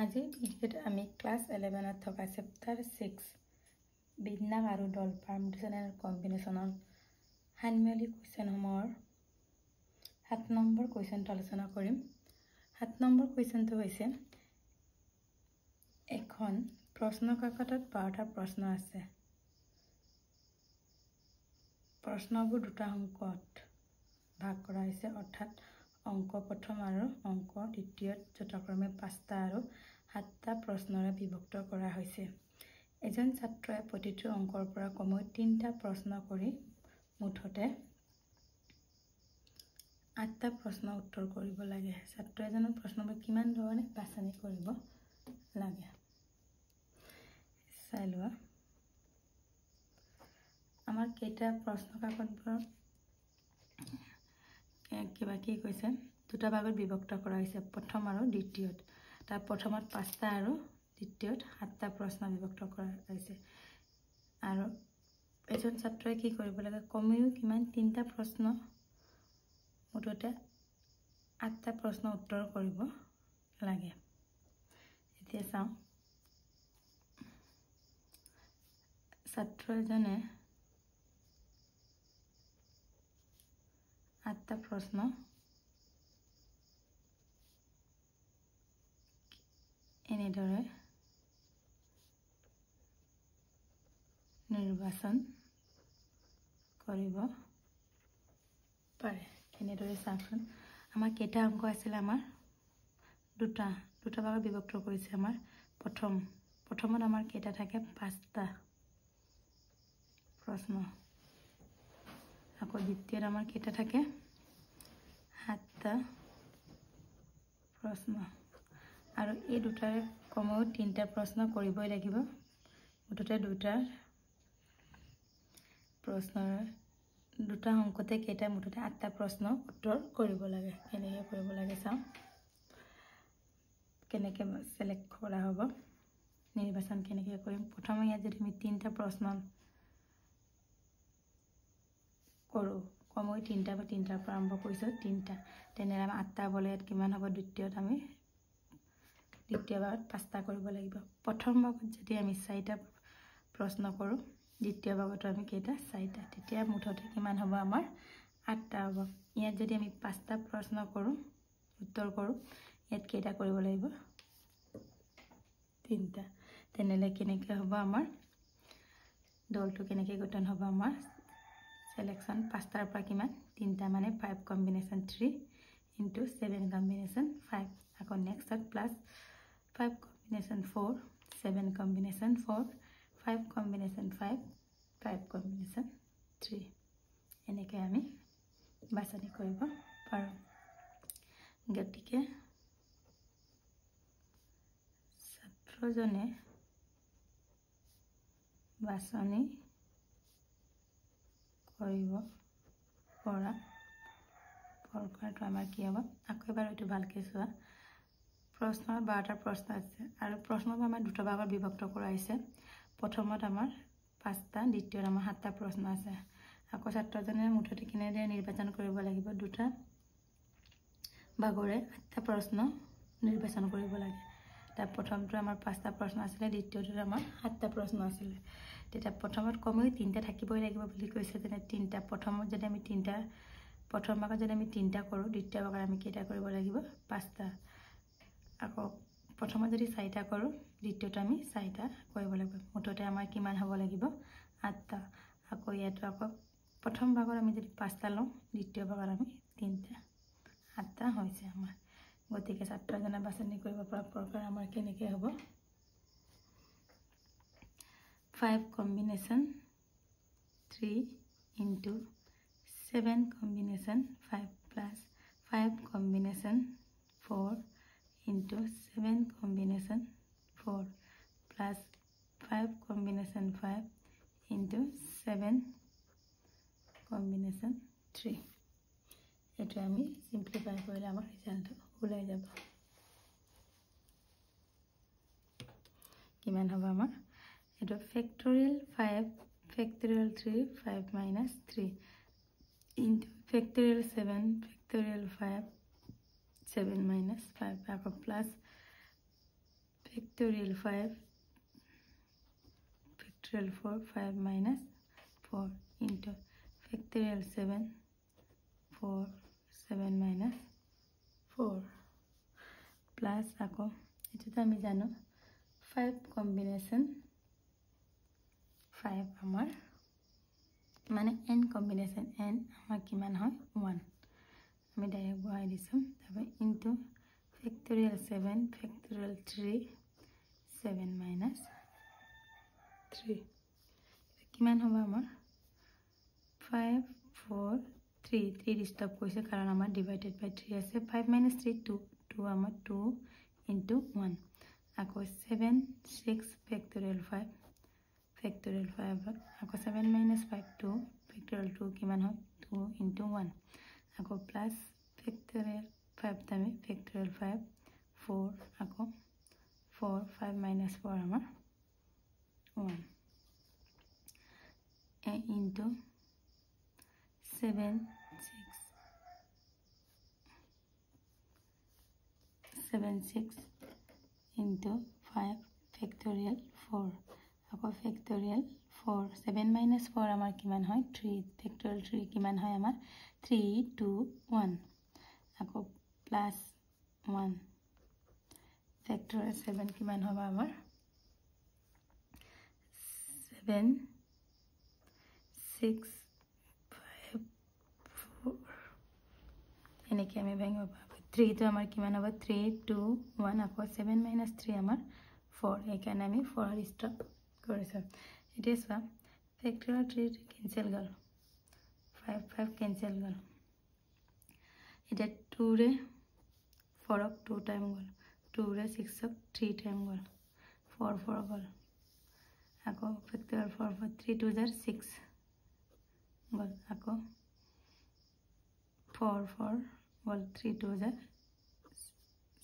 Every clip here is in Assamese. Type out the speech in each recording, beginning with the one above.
আজিৰ ভিডিঅ'ত আমি ক্লাছ 11 থকা চেপ্টাৰ 6 বিন্যাস আৰু দল পাৰমিউটেশ্যন এণ্ড কম্বিনেশ্যনৰ সান্মিয়লি কুৱেশ্যনসমূহৰ 7 নম্বৰ কুৱেশ্যনটো আলোচনা কৰিম। 7 নম্বৰ কুৱেশ্যনটো হৈছে এখন প্ৰশ্ন কাকতত 12টা প্ৰশ্ন আছে। প্ৰশ্নবোৰ দুটা অংকত ভাগ কৰা হৈছে, অৰ্থাৎ অংক প্ৰথম আৰু অংক দ্বিতীয়ত যথাক্ৰমে 5টা আৰু 7টা প্ৰশ্নৰে বিভক্ত কৰা হৈছে। এজন ছাত্ৰই প্ৰতিটো অংকৰ পৰা কমেও 3টা প্ৰশ্ন কৰি মুঠতে 8টা প্ৰশ্ন উত্তৰ কৰিব লাগে। ছাত্ৰ এজনৰ প্ৰশ্নবোৰ কিমান ধৰণে বাছনি কৰিব লাগে চাই লোৱা। আমাৰ কেইটা প্ৰশ্ন কাকতবোৰত কিবা কি কৈছে, দুটা ভাগত বিভক্ত কৰা হৈছে, প্ৰথম আৰু দ্বিতীয়ত। তাৰ প্ৰথমত 5টা আৰু দ্বিতীয়ত 7টা প্ৰশ্ন বিভক্ত কৰা হৈছে। আৰু এজন ছাত্ৰই কি কৰিব লাগে, কমেও কিমান 3টা প্ৰশ্ন, মুঠতে 8টা প্ৰশ্ন উত্তৰ কৰিব লাগে। এতিয়া চাওঁ, ছাত্ৰ এজনে 8টা প্ৰশ্ন এনেদৰে নিৰ্বাচন কৰিব পাৰে। এনেদৰে চাওকচোন, আমাৰ কেইটা অংক আছিল, আমাৰ দুটা ভাগত বিভক্ত কৰিছে। আমাৰ প্ৰথমত আমাৰ কেইটা থাকে, 5টা প্ৰশ্ন। আকৌ দ্বিতীয়ত আমাৰ কেইটা থাকে, 7টা প্ৰশ্ন। আৰু এই দুটাৰে কমেও 3টা প্ৰশ্ন কৰিবই লাগিব। মুঠতে দুটা অংকতে কেইটা, মুঠতে 8টা প্ৰশ্ন উত্তৰ কৰিব লাগে। কেনেকৈ কৰিব লাগে চাওঁ, কেনেকৈ চিলেক্ট কৰা হ'ব, নিৰ্বাচন কেনেকৈ কৰিম। প্ৰথমে ইয়াত যদি আমি 3টা প্ৰশ্ন কৰোঁ, কমেও 3টাৰ পৰা আৰম্ভ কৰিছোঁ, 3টা, তেনেহ'লে আমাৰ 8টা হ'বলৈ ইয়াত কিমান হ'ব, দ্বিতীয় ভাগত 5টা কৰিব লাগিব। প্ৰথম ভাগত যদি আমি 4টা প্ৰশ্ন কৰোঁ, দ্বিতীয় ভাগতো আমি কেইটা, 4টা, তেতিয়া মুঠতে কিমান হ'ব, আমাৰ 8টা হ'ব। ইয়াত যদি আমি 5টা প্ৰশ্ন উত্তৰ কৰোঁ, ইয়াত কেইটা কৰিব লাগিব, 3টা। তেনেহ'লে কেনেকৈ হ'ব, আমাৰ দলটো কেনেকৈ গঠন হ'ব, আমাৰ চিলেকশ্যন 5টাৰ পৰা কিমান, 3টা, মানে 5 কম্বিনেশ্যন 3 × 7 কম্বিনেশ্যন 5। আকৌ নেক্সটত plus 5 combination 4, 7 combination 4, 5 combination 5, 5 combination 3। এনেকৈ আমি বাছনি কৰিব পাৰোঁ। গতিকে ছাত্ৰজনে বাছনি কৰিব পৰা প্ৰকাৰটো আমাৰ কি হ'ব। আকৌ এবাৰ এইটো ভালকৈ চোৱা, প্ৰশ্নৰ 12টা প্ৰশ্ন আছে আৰু প্ৰশ্নবোৰ আমাৰ দুটা ভাগত বিভক্ত কৰা হৈছে। প্ৰথমত আমাৰ 5টা, দ্বিতীয়ত আমাৰ 7টা প্ৰশ্ন আছে। আকৌ ছাত্ৰজনে মুঠতে কেনেদৰে নিৰ্বাচন কৰিব লাগিব, দুটা ভাগৰে 8টা প্ৰশ্ন নিৰ্বাচন কৰিব লাগে। তাৰ প্ৰথমটো আমাৰ 5টা প্ৰশ্ন আছিলে, দ্বিতীয়টোত আমাৰ 7টা প্ৰশ্ন আছিলে। তেতিয়া প্ৰথমত কমেও 3টা থাকিবই লাগিব বুলি কৈছে, তেনে 3টা। প্ৰথম ভাগত যদি আমি 3টা কৰোঁ, দ্বিতীয় ভাগত আমি কেইটা কৰিব লাগিব, 5টা। আকৌ প্ৰথমত যদি 4টা কৰোঁ, দ্বিতীয়টো আমি 4টা কৰিব লাগিব। মুঠতে আমাৰ কিমান হ'ব লাগিব, 8টা। আকৌ ইয়াতো আকৌ প্ৰথম ভাগত আমি যদি 5টা লওঁ, দ্বিতীয় ভাগত আমি 3টা, 8টা হৈছে আমাৰ। গতিকে ছাত্ৰজনে বাছনি কৰিব পৰা প্ৰকাৰ আমাৰ কেনেকৈ হ'ব, 5 combination 3 × 7 combination 5 plus 5 combination 4 × 7 combination 4 plus 5 combination 5 × 7 combination 3। এইটো আমি চিম্প্লিফাই কৰিলে আমাৰ ৰিজাল্টটো ওলাই যাব। কিমান হ'ব আমাৰ, এইটো ফেক্টৰিয়েল 5 ফেক্টৰিয়েল 3 5 - 3 × ফেক্টৰিয়েল 7 ফেক্টৰিয়েল 5 7 - 5, আকৌ plus factorial 5 factorial 4 5 minus 4 into factorial 7 4 7 minus 4 plus ako etu ta ami jano 5 combination 5 amar mane n combination n amar kiman hoy 1 ami direct bohai disam tabe into factorial 7 factorial 3 7 minus 3 kiman hoba amar 5 4 3 3 disturb koise karon amar divided by 3 ase 5 minus 3 2 2 amar 2 into 1 ako 7 6 factorial 5 factorial 5 ako 7 minus 5 2 factorial 2 kiman hoy 2 into 1 ako plus factorial 5 tame factorial 5 4 ako 4 5 minus 4 amar 1 into 7 6 into 5 factorial 4 ako factorial 4 7 minus 4 amar kiman hoy 3 factorial 3 kiman hoy amar 3 2 1 ako plus 1 factorial 7 kiman hoba amar 7 6 5 4 enike ami bhengibo pabo 3 to amar kiman hoba 3 2 1 ako 7 minus 3 amar 4 ekane ami 4 stop korise it is a factorial 3 cancel gal 5 5 cancel gal ite 2 re 4 ok 2 time gal 2 re 6 ok 3 time gal 4 4 gal ako factorial 4 for 3 2 are 6 gal ako 4 4 gal 3 2 are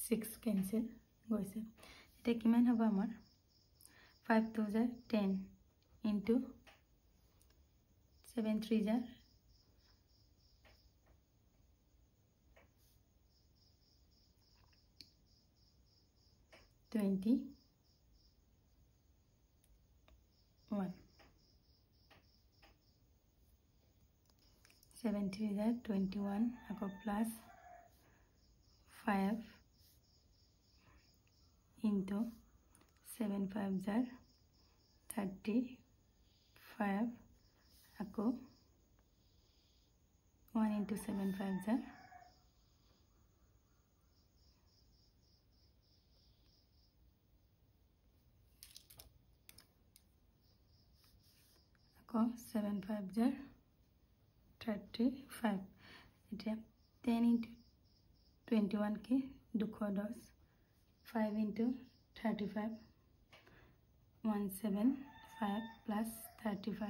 6 cancel goise ite kiman hoba amar 5 2 are 10 into 7 3 are 21 7 3 are 21 ako plus 5 into 7 5 are 35 ako 1 into 7 5 are 7 5 are 35 এটা 10 into 21 ke 210 5 into 35 175 plus 35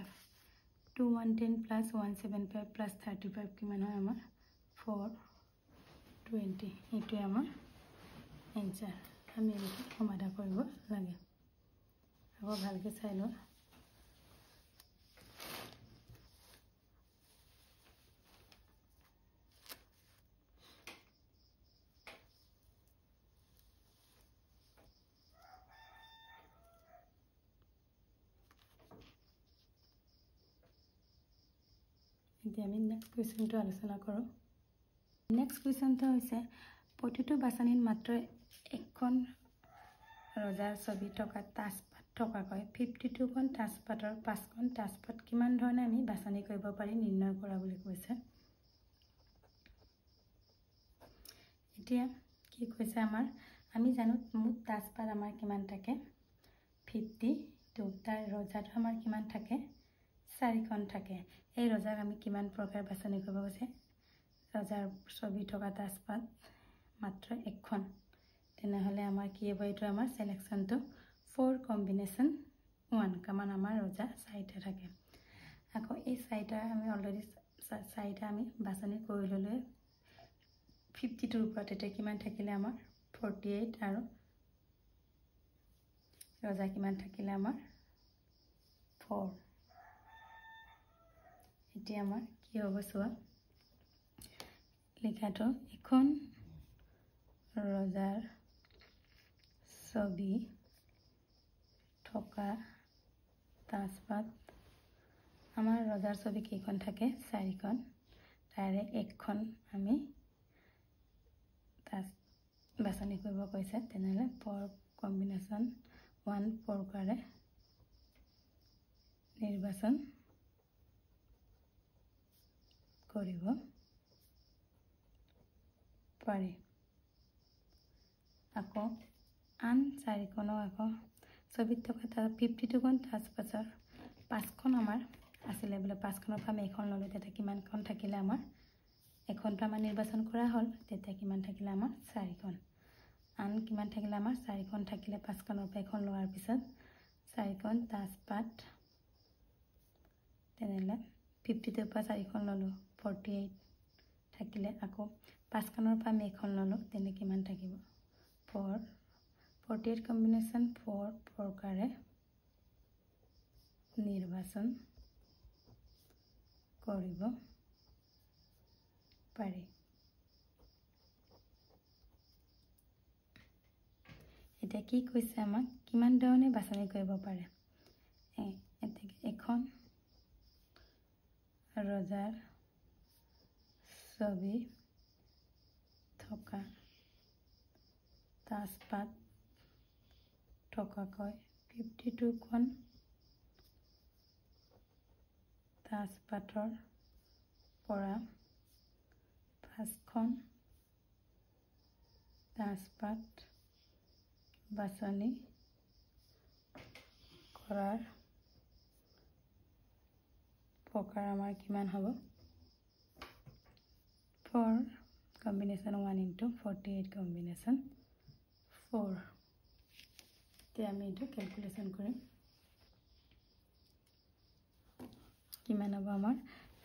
2 110 plus 175 plus 35 kiman hoy amar 420 etu amar answer ami etu সমাধান কৰিব লাগে আকৌ ভালকে চাই ল আমি নেক্সট কোৱেশ্চনটো আলোচনা কৰো নেক্সট কোৱেশ্চনটো হৈছে প্ৰতিটো বাছনিত মাত্ৰ এখন ৰজাৰ ছবি থকা তাজপাত থকাকৈ 52 খন তাজপাতৰ 5 খন তাজপাত কিমান ধৰণে আমি বাছনি কৰিব পাৰি নিৰ্ণয় কৰা বুলি কৈছে এতিয়া কি কৈছে আমাৰ আমি জানো মুঠ তাজপাত আমাৰ কিমান থাকে 52 তাৰ ৰজাটো আমাৰ কিমান থাকে 4 খন থাকে এই ৰজাক আমি কিমান প্ৰকাৰ বাছনি কৰিব কৈছে ৰজাৰ ছবি থকা তাজপাত মাত্ৰ এখন তেনেহলে আমাৰ কি হ'ব এটো আমাৰ সিলেকশনটো 4 কম্বিনেশন 1 কামান আমাৰ ৰজা 4টা থাকে আকৌ এই 4টা আমি অলৰেডি 4টা আমি বাছনি কৰি ললে 52 ৰ পৰা তেতে কিমান থাকিলে আমাৰ 48 আৰু ৰজা কিমান থাকিলে আমাৰ 4 এতিয়া আমাৰ কি হ'ব সোৱা লিখাটো এখন ৰজাৰ ছবি থকা তাজপাত আমাৰ ৰজাৰ ছবি কেইখন থাকে 4খন তাৰে এখন আমি তাজ বাছনি কৰিব কৈছে তেনেহলে ফৰ কম্বিনেশ্যন 1 প্ৰকাৰে নিৰ্বাচন কৰিব পাৰি আকৌ আন 4খনো আকৌ ছবিত থকা 52খন তাজপাতৰ 5খন আমাৰ আছিলে বোলে 5খনৰ পৰা আমি এখন ললো তেতিয়া কিমানখন থাকিলে আমাৰ এখনটো আমাৰ নিৰ্বাচন কৰা হ'ল তেতিয়া কিমান থাকিলে আমাৰ 4খন আন কিমান থাকিলে আমাৰ 4খন থাকিলে 5খনৰ পৰা এখন লোৱাৰ পিছত 4খন তাজপাত তেনেহলে 52 পৰা 4খন ললো 48 থাকিলে আকৌ 5খনৰ পৰা আমি এখন ললো তেনে কিমান থাকিব 48 কম্বিনেশ্যন 4 প্ৰকাৰে নিৰ্বাচন কৰিব পাৰি এতিয়া কি কৈছে আমাক কিমান ধৰণে বাছনি কৰিব পাৰে এখন ৰজাৰ ছবি থকা তাজপাত থকাকৈ 52খন তাজপাতৰ পৰা 5খন তাজপাত বাছনি কৰাৰ প্ৰকাৰ আমাৰ কিমান হ'ব 4 কম্বিনেশ্যন 1 into 48 কম্বিনেশ্যন 4 তে আমি এইটো ক্যালকুলেশন কৰিম কিমান হ'ব আমাৰ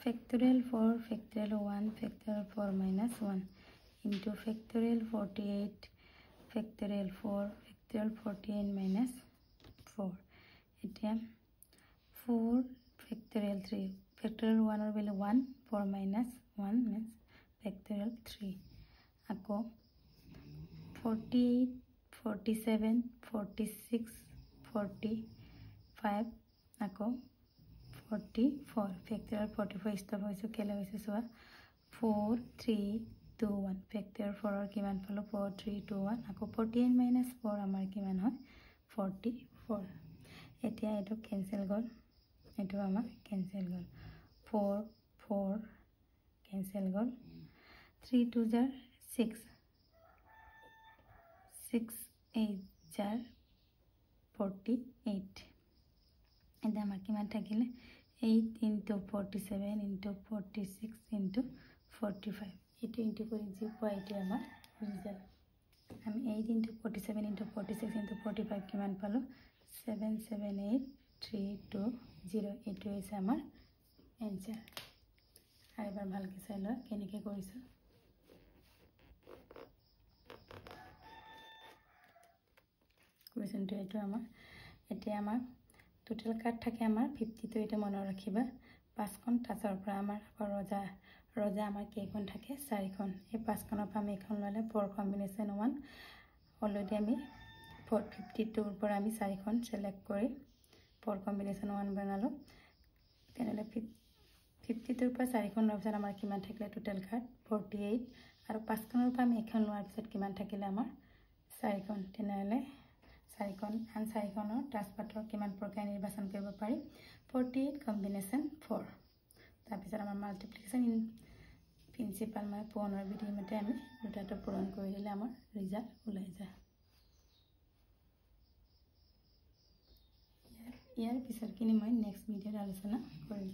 factorial 4 factorial 1 factorial 4 minus 1 into factorial 48 factorial 4 factorial 48 minus 4 এতিয়া 4 factorial 3 factorial 1 or value 1 4 minus 1 means factorial 3 আকৌ 48 47 46 45 আকৌ 44 factorial 44 stop hoisu kele hoise soa 4 3 2 1 factorial 4 or kiman palo 4 3 2 1 ako 48 minus 4 amar kiman hoy 44 etia eto cancel gol eto amar cancel gol 4 4 cancel gol 3 2 jar 6 6 8 jar 48 eta amar kiman thakile 8 into 47 into 46 into 45 eto into kori ji poi eto amar result ami 8 into 47 into 46 into 45 kiman palo 778320 eto is amar answer আইবার ভালকে চাই লয় কেনেকে কৰিছো কোৱেশ্চনটো এটো আমাৰ এতিয়া আমাৰ টোটাল কাট থাকে আমাৰ 50 তো এটা মনত ৰাখিবা পাঁচখন তাছৰ পৰা আমাৰ ৰজা আমাৰ কেইখন থাকে 4খন এই পাঁচখনৰ পৰা আমি এখন ললে 4 কম্বিনেশ্যন 1 অলৰেডি আমি 452 পৰা আমি 4খন সিলেক্ট কৰি 4 কম্বিনেশ্যন 1 বনালো তেনেলে 52 পৰা 4খন লোৱাৰ পিছত আমাৰ কিমান থাকিলে টোটাল কাট 48 আৰু পাঁচখনৰ পৰা আমি এখন লোৱাৰ পিছত কিমান থাকিলে আমাৰ 4খন তেনেলে 4খন আন 4খনৰ তাজপাতৰ কিমান প্ৰকাৰ নিৰ্বাচন কৰিব পাৰি 48 কম্বিনেশ্যন 4 তাৰ পিছত আমাৰ মাল্টিপ্লিকেশ্যন ইন প্ৰিন্সিপাল মানে পুনৰ বিধি মতে আমি দুটাটো পূৰণ কৰি দিলে আমাৰ ৰিজাল্ট ওলাই যায় ইয়াৰ পিছৰখিনি মই নেক্সট ভিডিঅ'ত আলোচনা কৰিম